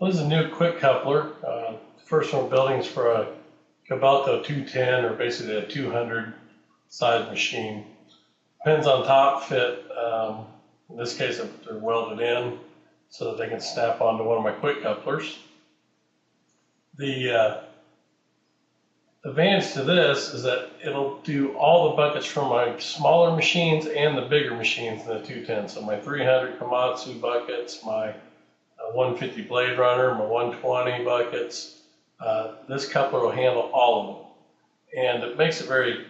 This is a new quick coupler. First one building is for a Cabalco 210, or basically a 200 size machine. Pins on top fit, in this case they're welded in so that they can snap onto one of my quick couplers. The advantage to this is that it'll do all the buckets from my smaller machines and the bigger machines in the 210. So my 300 Komatsu buckets, my 150 Blade Runner, my 120 buckets. This coupler will handle all of them. And it makes it very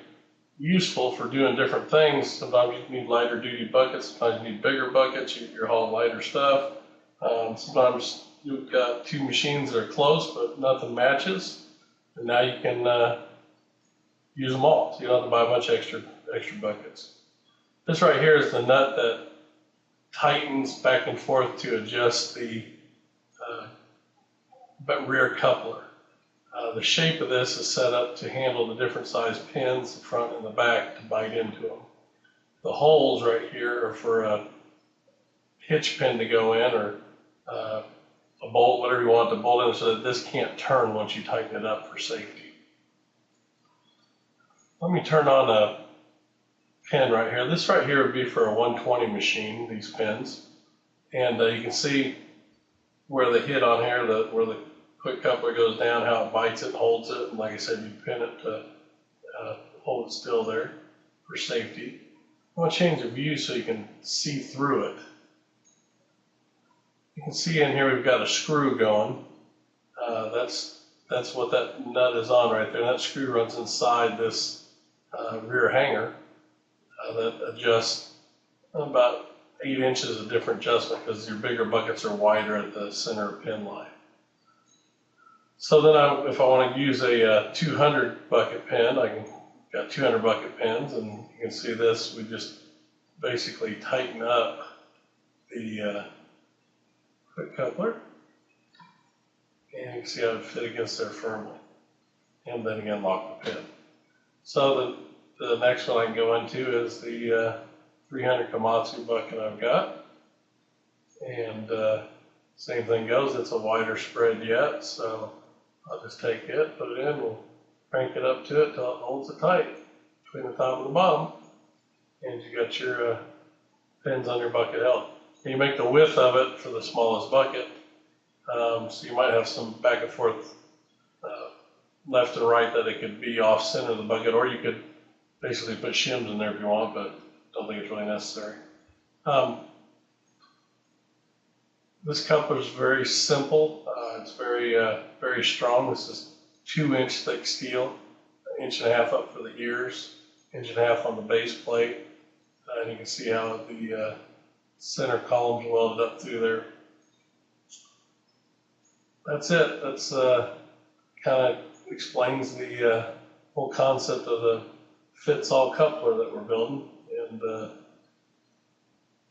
useful for doing different things. Sometimes you need lighter duty buckets, sometimes you need bigger buckets, you're hauling lighter stuff. Sometimes you've got two machines that are close but nothing matches. And now you can use them all, so you don't have to buy a bunch of extra buckets. This right here is the nut that tightens back and forth to adjust the rear coupler. The shape of this is set up to handle the different size pins, the front and the back, to bite into them. The holes right here are for a hitch pin to go in, or a bolt, whatever you want to bolt in, so that this can't turn once you tighten it up for safety. Let me turn on a pin right here. This right here would be for a 120 machine, these pins. And you can see where they hit on here, where the quick coupler goes down, how it bites it and holds it. And like I said, you pin it to hold it still there for safety. I want to change the view so you can see through it. You can see in here we've got a screw going. That's what that nut is on right there. And that screw runs inside this rear hanger that adjusts about 8 inches of different adjustment, because your bigger buckets are wider at the center pin line. So then if I want to use a 200 bucket pin, got 200 bucket pins, and you can see this, we just basically tighten up the quick coupler, and you can see how it fit against there firmly, and then again lock the pin. So the next one I can go into is the 300 Komatsu bucket I've got, and same thing goes. It's a wider spread yet, so I'll just take it, put it in, we'll crank it up to it till it holds it tight between the top and the bottom, and you got your pins on your bucket held. And you make the width of it for the smallest bucket, so you might have some back and forth left and right that it could be off center of the bucket, or you could basically put shims in there if you want, but don't think it's really necessary. This coupler is very simple. It's very strong. This is 2-inch thick steel, 1.5 inches up for the ears, 1.5 inches on the base plate, and you can see how the center columns welded up through there. That's it. That's kind of explains the whole concept of the fits-all coupler that we're building. And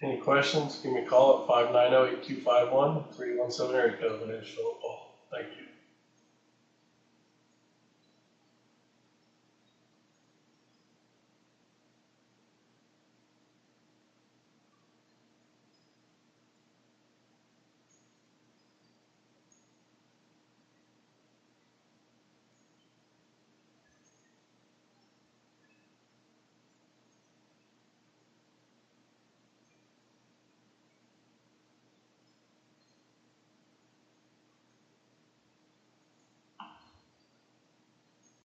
any questions, give me a call at 590-8251, 317 area code, and Thank you.